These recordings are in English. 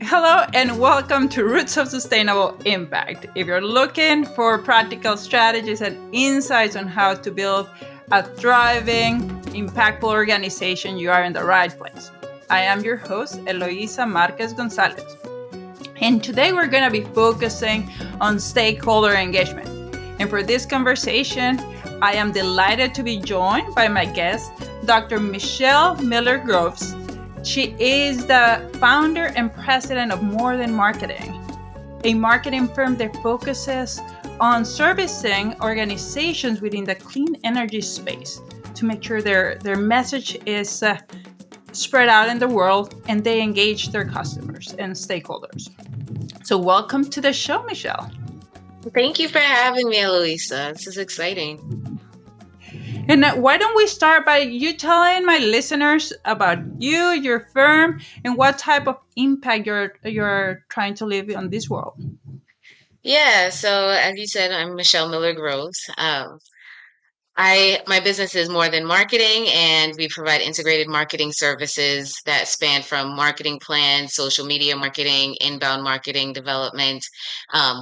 Hello and welcome to Roots of Sustainable Impact. If you're looking for practical strategies and insights on how to build a thriving, impactful organization, you are in the right place. I am your host, Eloisa Marquez Gonzalez. And today we're going to be focusing on stakeholder engagement. And for this conversation, I am delighted to be joined by my guest, Dr. Michelle Miller Groves. She is the founder and president of More Than Marketing, a marketing firm that focuses on servicing organizations within the clean energy space to make sure their message is spread out in the world and they engage their customers and stakeholders. So, welcome to the show, Michelle. Thank you for having me, Eloisa. This is exciting. And why don't we start by you telling my listeners about you, your firm, and what type of impact you're trying to leave on this world? Yeah, so as you said, I'm Michelle Miller Groves. My business is More Than Marketing, and we provide integrated marketing services that span from marketing plans, social media marketing, inbound marketing development,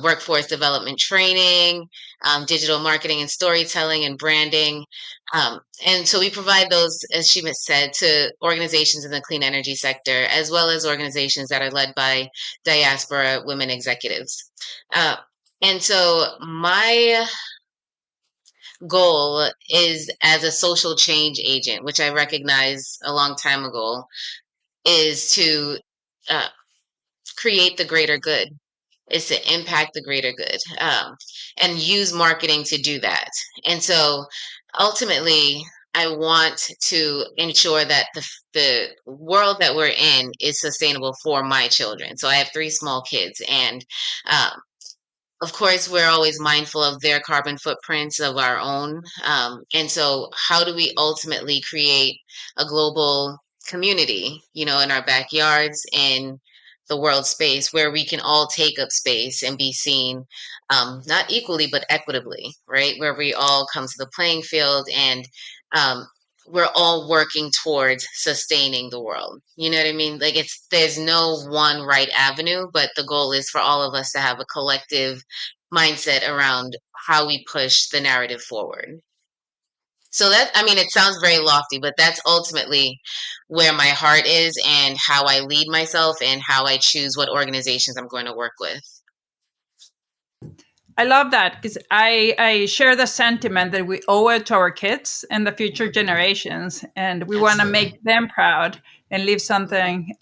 workforce development training, digital marketing and storytelling and branding. And so we provide those, as she said, to organizations in the clean energy sector, as well as organizations that are led by diaspora women executives. Uh, and so my goal is as a social change agent, which I recognized a long time ago, is to uh, create the greater good, is to impact the greater good, and use marketing to do that. And so ultimately, I want to ensure that the world that we're in is sustainable for my children. So I have three small kids, and um, of course, we're always mindful of their carbon footprints of our own. And so, how do we ultimately create a global community, in our backyards, in the world space where we can all take up space and be seen, not equally, but equitably, right? Where we all come to the playing field and um, we're all working towards sustaining the world. You know what I mean? Like there's no one right avenue, but the goal is for all of us to have a collective mindset around how we push the narrative forward. So that, I mean, it sounds very lofty, but that's ultimately where my heart is and how I lead myself and how I choose what organizations I'm going to work with. I love that because I share the sentiment that we owe it to our kids and the future generations, and we want to Absolutely. make them proud and leave something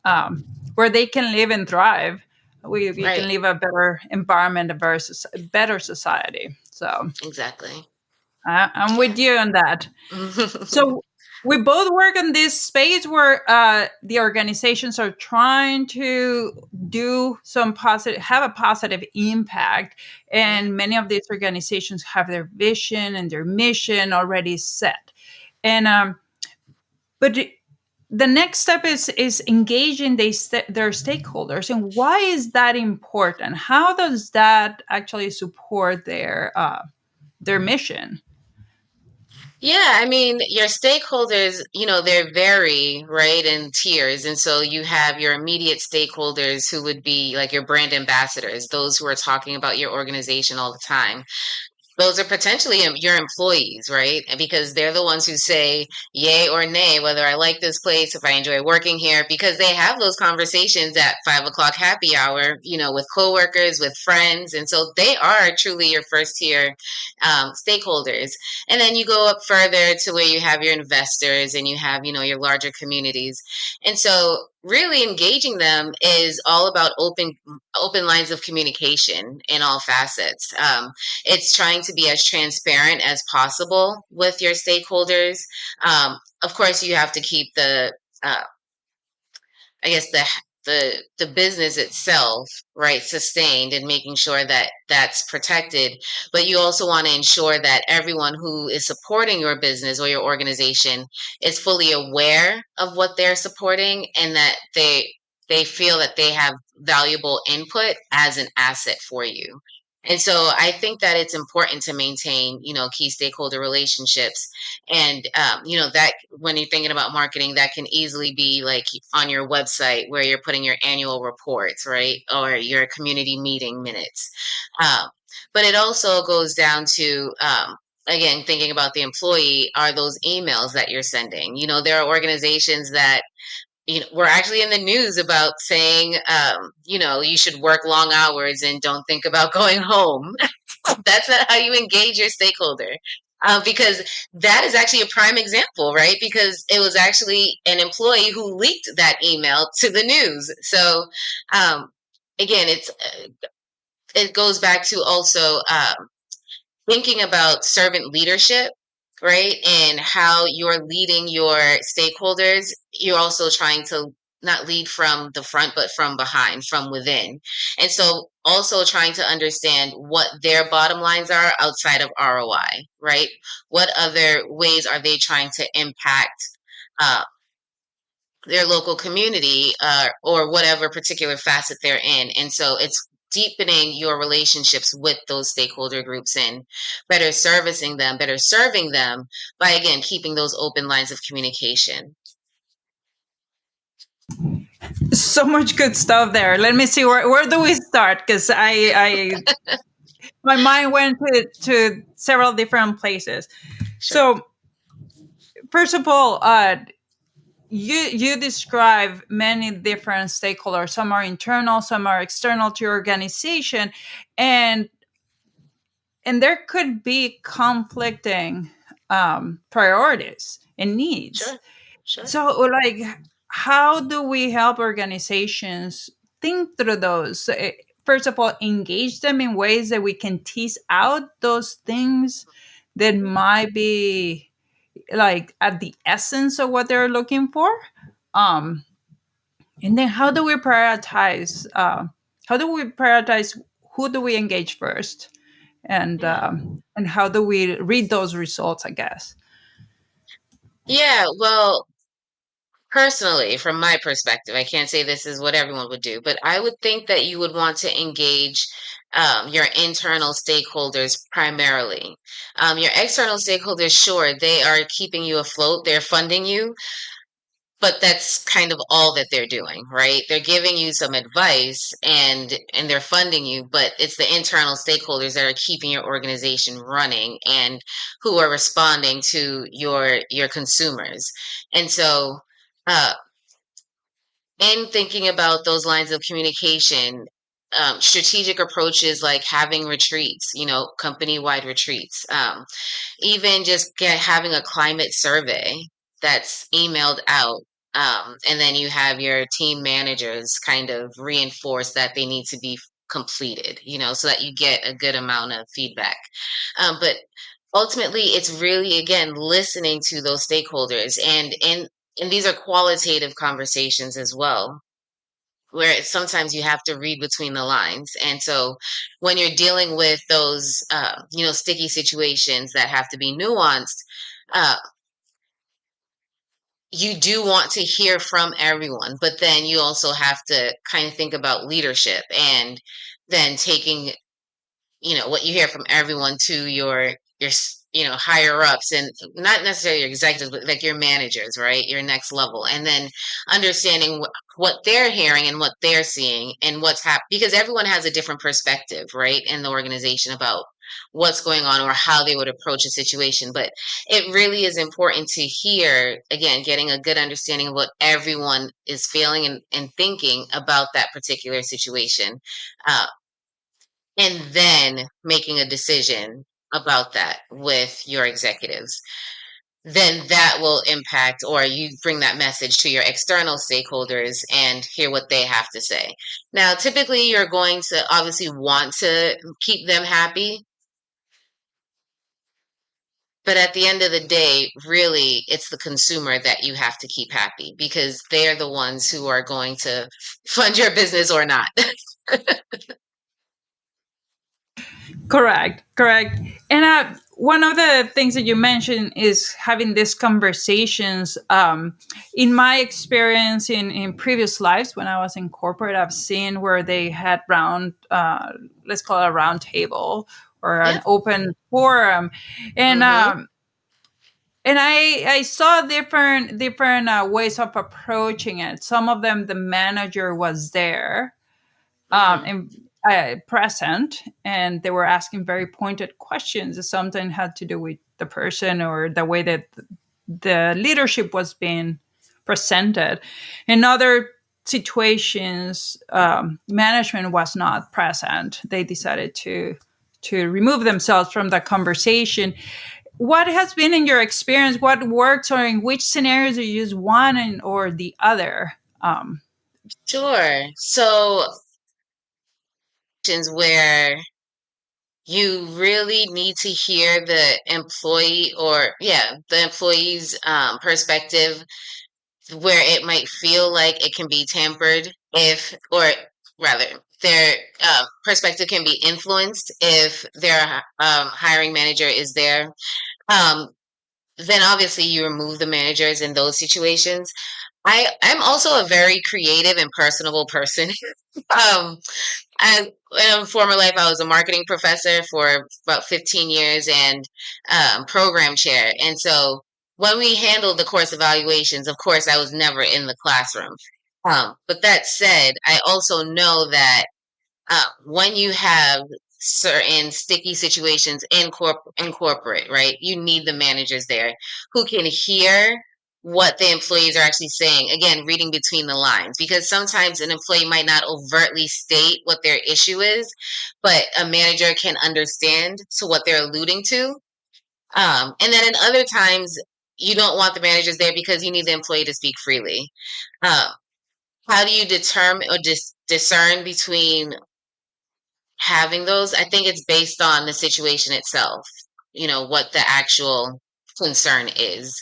where they can live and thrive. We can Right. leave a better environment, versus a better society. So Exactly. I'm with you on that. So we both work in this space where the organizations are trying to do some positive, have a positive impact, Yeah. and many of these organizations have their vision and their mission already set. And but the next step is engaging their stakeholders. And why is that important? How does that actually support their mission? Yeah, I mean, your stakeholders, they vary, right, in tiers. And so you have your immediate stakeholders who would be like your brand ambassadors, those who are talking about your organization all the time. Those are potentially your employees, right? And because they're the ones who say yay or nay, whether I like this place, if I enjoy working here, because they have those conversations at 5 o'clock happy hour, with coworkers, with friends. And so they are truly your first tier stakeholders. And then you go up further to where you have your investors and you have, your larger communities. And so really engaging them is all about open lines of communication in all facets. It's trying to be as transparent as possible with your stakeholders. Of course, you have to keep uh, I guess the business itself, right, sustained and making sure that that's protected. But you also want to ensure that everyone who is supporting your business or your organization is fully aware of what they're supporting and that they feel that they have valuable input as an asset for you. And so I think that it's important to maintain, key stakeholder relationships. And, that when you're thinking about marketing, that can easily be like on your website where you're putting your annual reports, right? Or your community meeting minutes. Um, but it also goes down to, again, thinking about the employee, are those emails that you're sending. There are organizations that we're actually in the news about saying, you should work long hours and don't think about going home. That's not how you engage your stakeholder. Because that is actually a prime example, right? Because it was actually an employee who leaked that email to the news. So, um, again, it goes back to also thinking about servant leadership, right? And how you're leading your stakeholders. You're also trying to not lead from the front, but from behind, from within. And so also trying to understand what their bottom lines are outside of ROI, right? What other ways are they trying to impact uh, their local community, or whatever particular facet they're in. And so it's deepening your relationships with those stakeholder groups and better servicing them, better serving them by, again, keeping those open lines of communication. So much good stuff there. Let me see, where do we start? Because I my mind went to several different places. Sure. So first of all, you describe many different stakeholders. Some are internal, some are external to your organization, and there could be conflicting priorities and needs. Sure. Sure. So, like, how do we help organizations think through those? First of all, engage them in ways that we can tease out those things that might be like at the essence of what they're looking for. Um, and then how do we prioritize who do we engage first, Yeah. and how do we read those results, I guess. Yeah. Well, personally, from my perspective, I can't say this is what everyone would do, but I would think that you would want to engage your internal stakeholders primarily. Your external stakeholders, sure, they are keeping you afloat, they're funding you, but that's kind of all that they're doing, right? They're giving you some advice and they're funding you, but it's the internal stakeholders that are keeping your organization running and who are responding to your consumers. And so, uh, in thinking about those lines of communication, strategic approaches like having retreats, company-wide retreats, even just having a climate survey that's emailed out. And then you have your team managers kind of reinforce that they need to be completed, so that you get a good amount of feedback. But ultimately, it's really, again, listening to those stakeholders. And these are qualitative conversations as well, where sometimes you have to read between the lines. And so when you're dealing with those, sticky situations that have to be nuanced, uh, you do want to hear from everyone, but then you also have to kind of think about leadership and then taking what you hear from everyone to your higher ups, and not necessarily your executives, but like your managers, right, your next level, and then understanding what they're hearing and what they're seeing and what's happening, because everyone has a different perspective, right, in the organization about what's going on or how they would approach a situation. But it really is important to hear, again, getting a good understanding of what everyone is feeling and thinking about that particular situation, uh, and then making a decision about that with your executives. Then that will impact, or you bring that message to your external stakeholders and hear what they have to say. Now, typically, you're going to obviously want to keep them happy, but at the end of the day, really, it's the consumer that you have to keep happy because they're the ones who are going to fund your business or not. Correct, correct. And one of the things that you mentioned is having these conversations. In my experience in previous lives, when I was in corporate, I've seen where they had let's call it a round table or an Yep. open forum, and Mm-hmm. um, and I saw different ways of approaching it. Some of them, the manager was there, Mm-hmm. and present, and they were asking very pointed questions that sometimes had to do with the person or the way that the leadership was being presented. In other situations, management was not present. They decided to remove themselves from the conversation. What has been in your experience? What works, or in which scenarios you use one or the other? Sure. So, where you really need to hear the employee, or yeah, the employee's perspective, where it might feel like it can be tampered if, or rather, their perspective can be influenced if their hiring manager is there. Um, then obviously you remove the managers in those situations. I'm also a very creative and personable person. um, in a former life, I was a marketing professor for about 15 years and program chair. And so when we handled the course evaluations, of course, I was never in the classroom. But that said, I also know that when you have certain sticky situations in corporate, right? You need the managers there who can hear what the employees are actually saying. Again, reading between the lines, because sometimes an employee might not overtly state what their issue is, but a manager can understand to what they're alluding to. And then in other times, you don't want the managers there because you need the employee to speak freely. Um, how do you determine or discern between having those? I think it's based on the situation itself, what the actual concern is.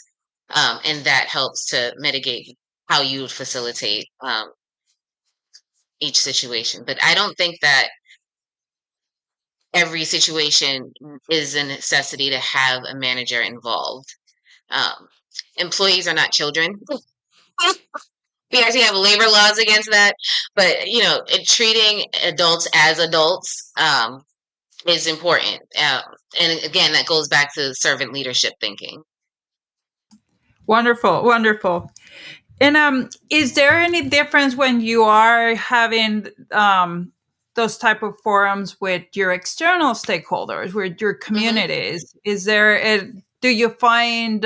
And that helps to mitigate how you would facilitate each situation. But I don't think that every situation is a necessity to have a manager involved. Um, Employees are not children. We actually have labor laws against that, but treating adults as adults is important. And again, that goes back to servant leadership thinking. Wonderful, wonderful. And is there any difference when you are having those type of forums with your external stakeholders, with your Hmm. communities? Do you find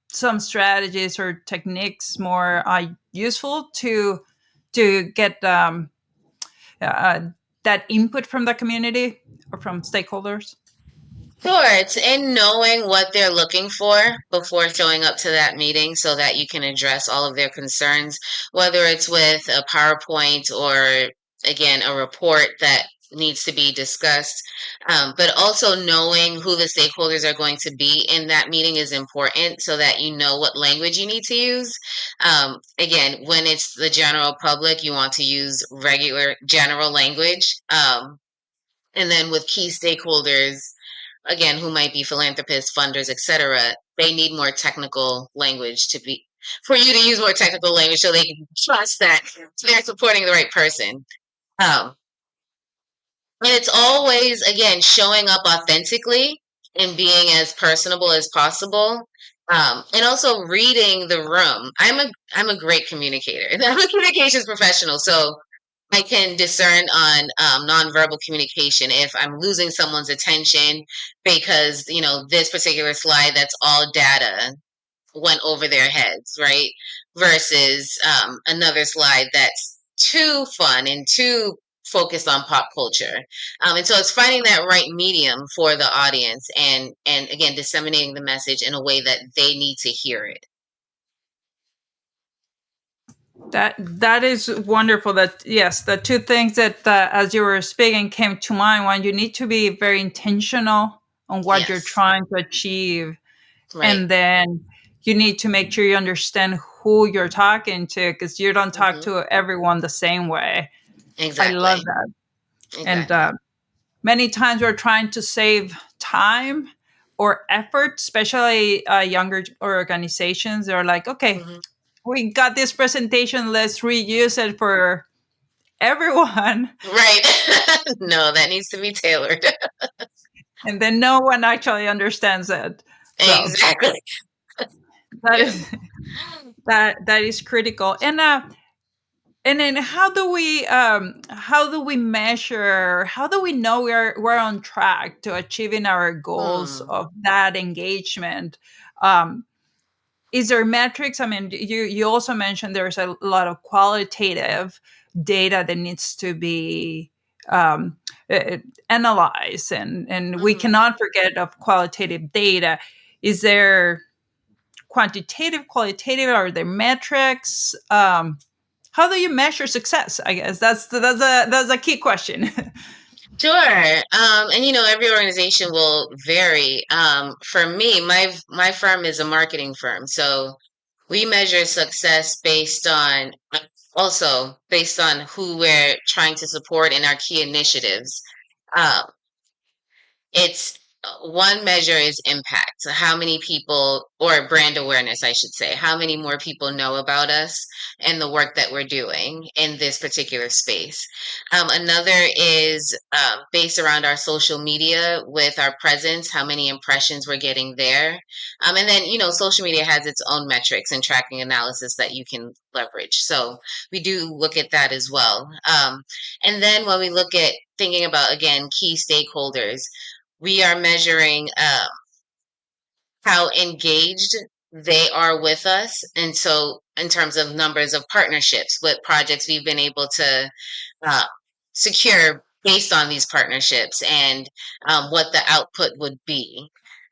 some strategies or techniques more useful to get uh, that input from the community or from stakeholders? Sure, it's in knowing what they're looking for before showing up to that meeting so that you can address all of their concerns, whether it's with a PowerPoint or, again, a report that needs to be discussed. But also knowing who the stakeholders are going to be in that meeting is important so that you know what language you need to use. Again, when it's the general public, you want to use regular general language. And then with key stakeholders, again, who might be philanthropists, funders, etc., they need more technical language for you to use more technical language so they can trust that they're supporting the right person. Um, and it's always, again, showing up authentically and being as personable as possible. And also reading the room. I'm a great communicator. I'm a communications professional, so I can discern on nonverbal communication if I'm losing someone's attention because this particular slide that's all data went over their heads, right? Versus another slide that's too fun and too focused on pop culture. And so it's finding that right medium for the audience and again disseminating the message in a way that they need to hear it. That is wonderful. That yes, the two things that as you were speaking came to mind. One, you need to be very intentional on what you're Yes, trying to achieve, right. and then you need to make sure you understand who you're talking to because you don't talk Hmm. to everyone the same way. I love Exactly. that. And Exactly. many times we're trying to save time or effort, especially younger organizations. They're like, okay, Hmm. we got this presentation, let's reuse it for everyone. Right. No, that needs to be tailored. And then no one actually understands it. So Exactly. that Yeah. is that is critical. And then how do we measure, how do we know we're on track to achieving our goals Hmm. of that engagement? um, is there metrics? I mean, you also mentioned there's a lot of qualitative data that needs to be um, uh, analyzed, and we Hmm. cannot forget of qualitative data. Is there quantitative, qualitative? Are there metrics? How do you measure success? I guess that's a key question. Sure. And every organization will vary. For me, my firm is a marketing firm, so we measure success based on also based on who we're trying to support in our key initiatives. Um, it's one measure is impact. So how many people, or brand awareness, I should say, how many more people know about us and the work that we're doing in this particular space. Another is based around our social media with our presence, how many impressions we're getting there. And then, social media has its own metrics and tracking analysis that you can leverage. So we do look at that as well. And then when we look at thinking about, again, key stakeholders, we are measuring how engaged they are with us. And so, in terms of numbers of partnerships, what projects we've been able to uh, secure based on these partnerships, and what the output would be.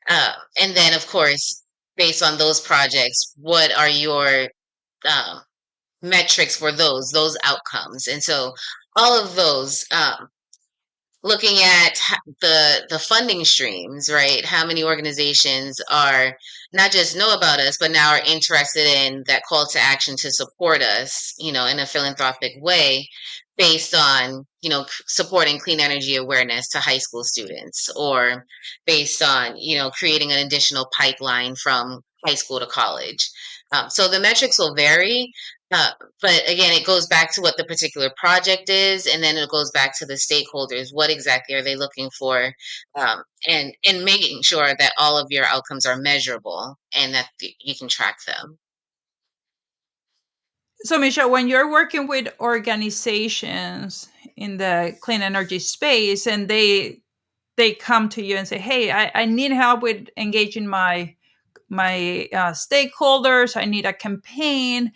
And then, of course, based on those projects, what are your um, metrics for those outcomes? And so, all of those. Looking at the funding streams, right? How many organizations are not just know about us, but now are interested in that call to action to support us, in a philanthropic way, based on supporting clean energy awareness to high school students, or based on creating an additional pipeline from high school to college. So the metrics will vary, uh, but again, it goes back to what the particular project is, and then it goes back to the stakeholders. What exactly are they looking for? And making sure that all of your outcomes are measurable and that you can track them. So, Michelle, when you're working with organizations in the clean energy space, and they come to you and say, "Hey, I need help with engaging my stakeholders. I need a campaign."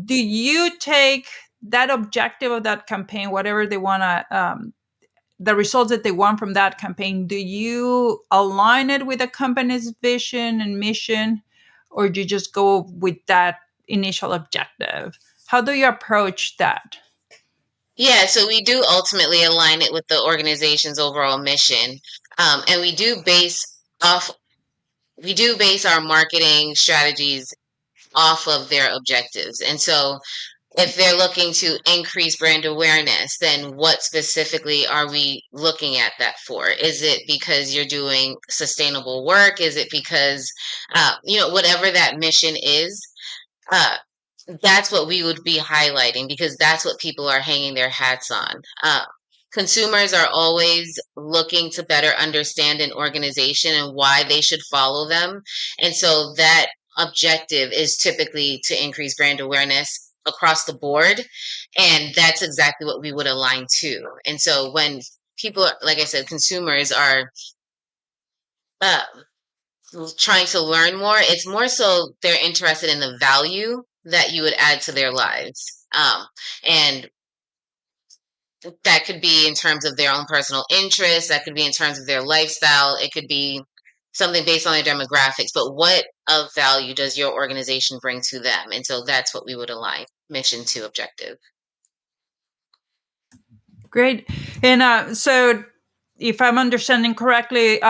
Do you take that objective of that campaign, whatever they want to, the results that they want from that campaign? Do you align it with the company's vision and mission, or do you just go with that initial objective? How do you approach that? Yeah, so we do ultimately align it with the organization's overall mission, and off. We do base our marketing strategies off of their objectives, and so if they're looking to increase brand awareness, then what specifically are we looking at that for? Is it because you're doing sustainable work? Is it because, whatever that mission is, uh, that's what we would be highlighting, because that's what people are hanging their hats on. Consumers are always looking to better understand an organization and why they should follow them. And so that objective is typically to increase brand awareness across the board. And that's exactly what we would align to. And so when people, like I said, consumers are uh, trying to learn more, it's more so they're interested in the value that you would add to their lives. And that could be in terms of their own personal interests, that could be in terms of their lifestyle, it could be something based on their demographics, but what of value does your organization bring to them? And so that's what we would align mission to objective. Great. And so, if I'm understanding correctly,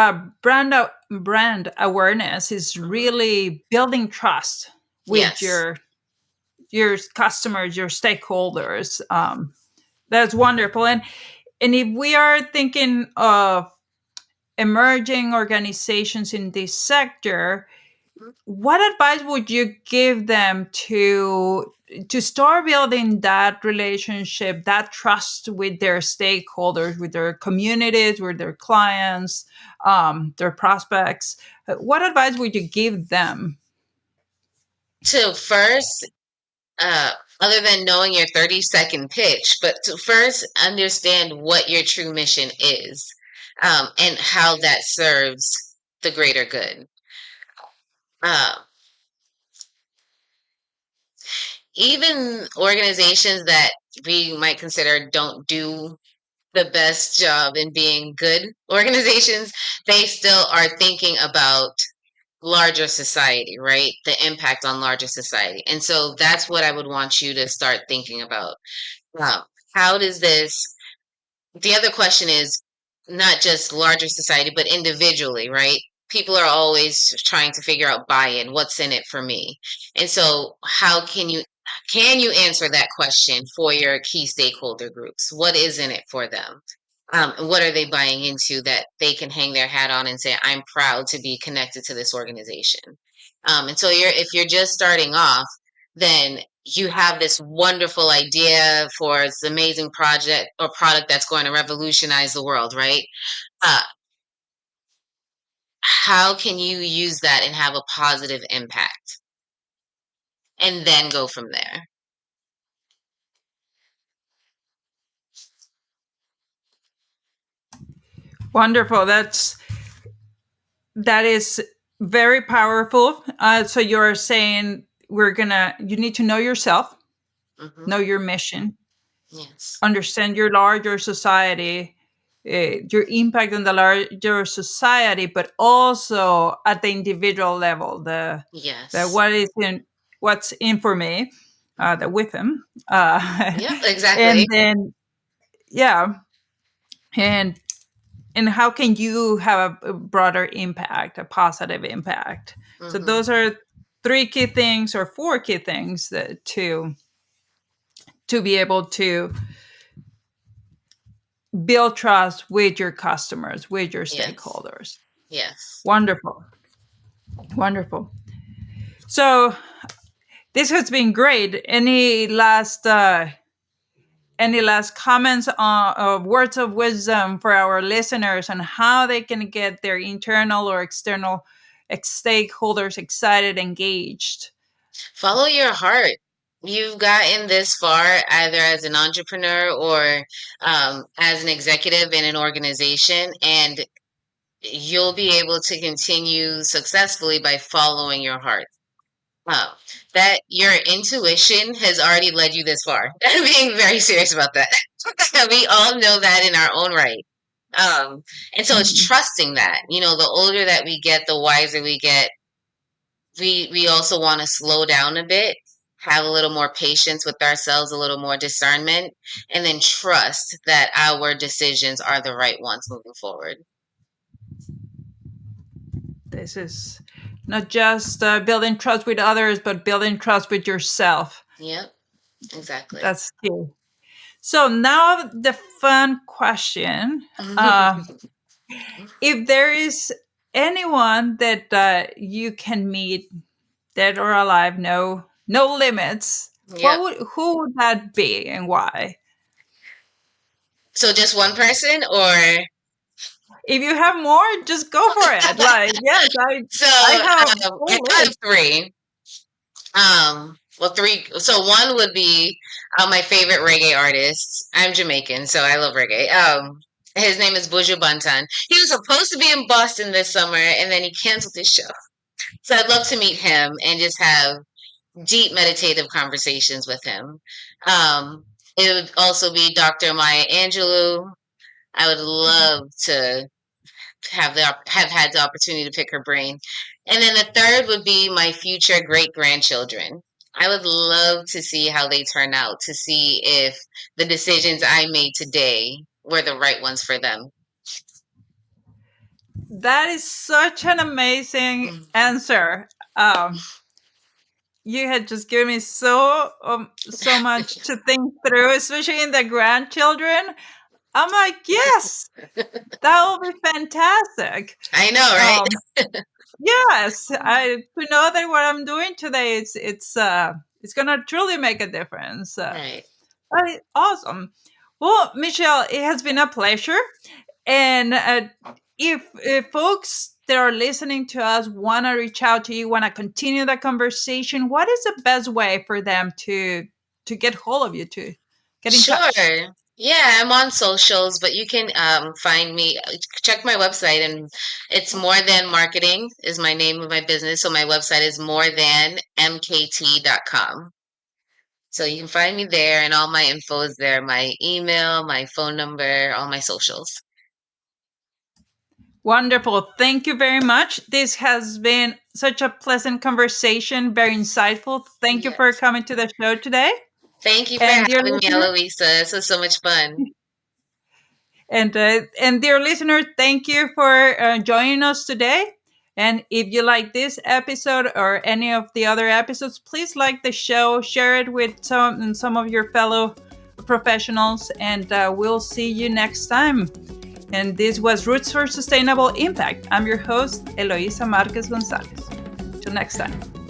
brand awareness is Hmm. really building trust with Yes. your customers, your stakeholders. That's wonderful. And if we are thinking of emerging organizations in this sector, Mhm. what advice would you give them to start building that relationship, that trust with their stakeholders, with their communities, with their clients, their prospects? What advice would you give them? To first, uh, other than knowing your 30-second pitch, but to first understand what your true mission is, and how that serves the greater good. Uh, Even organizations that we might consider don't do the best job in being good organizations, they still are thinking about larger society, right? The impact on larger society. And so that's what I would want you to start thinking about. Wow. How does this, the other question is not just larger society, but individually, right? People are always trying to figure out buy-in, what's in it for me. And so how can you answer that question for your key stakeholder groups? What is in it for them? And what are they buying into that they can hang their hat on and say, I'm proud to be connected to this organization? And so if you're just starting off, then you have this wonderful idea for this amazing project or product that's going to revolutionize the world, right? Uh, how can you use that and have a positive impact? And then go from there. Wonderful. That is very powerful. So you're saying you need to know yourself, Hmm. know your mission, Yes. understand your larger society, your impact on the larger society, but also at the individual level, the Yes. what's in for me, the Hmm. with him, Yep, and exactly. then yeah, and how can you have a broader impact, a positive impact? So Hmm. those are three key things or four key things that to be able to build trust with your customers, with your Yes. stakeholders. Yes. Wonderful. Wonderful. So this has been great. Any last comments words of wisdom for our listeners on how they can get their internal or external stakeholders excited, engaged? Follow your heart. You've gotten this far either as an entrepreneur or as an executive in an organization, and you'll be able to continue successfully by following your heart. Wow. That your intuition has already led you this far. I'm being very serious about that. We all know that in our own right. And so it's Mhm. trusting that. The older that we get, the wiser we get. We also want to slow down a bit, have a little more patience with ourselves, a little more discernment, and then trust that our decisions are the right ones moving forward. This is not just building trust with others, but building trust with yourself. Yep, exactly. That's key. So now the fun question. If there is anyone that you can meet, dead or alive, no limits, Yep. who would that be and why? So just one person or If you have more, just go for it. Like, yes, so I have a I full have list. three. Well, three. So one would be my favorite reggae artist. I'm Jamaican, so I love reggae. His name is Buju Banton. He was supposed to be in Boston this summer, and then he canceled his show. So I'd love to meet him and just have deep meditative conversations with him. It would also be Dr. Maya Angelou. I would love to have had the opportunity to pick her brain. And then the third would be my future great grandchildren. I would love to see how they turn out, to see if the decisions I made today were the right ones for them. That is such an amazing Mhm. answer. You had just given me so much to think through, especially in the grandchildren. I'm like, yes, that will be fantastic. I know, right? Um, yes, I to know that what I'm doing today it's gonna truly make a difference. Right. Awesome. Well, Michelle, it has been a pleasure. And if folks that are listening to us want to reach out to you, want to continue the conversation, what is the best way for them to get hold of you, to get in touch? Sure. Yeah, I'm on socials, but you can find me. Check my website, and it's More Than Marketing is my name of my business. So my website is morethanmkt.com. So you can find me there, and all my info is there, my email, my phone number, all my socials. Wonderful. Thank you very much. This has been such a pleasant conversation, very insightful. Thank you for Yes. coming to the show today. Thank you for And dear having me, listener, Eloisa. This was so much fun. and dear listener, thank you for joining us today. And if you like this episode or any of the other episodes, please like the show, share it with some of your fellow professionals, and we'll see you next time. And this was Roots for Sustainable Impact. I'm your host, Eloisa Marquez Gonzalez. Till next time.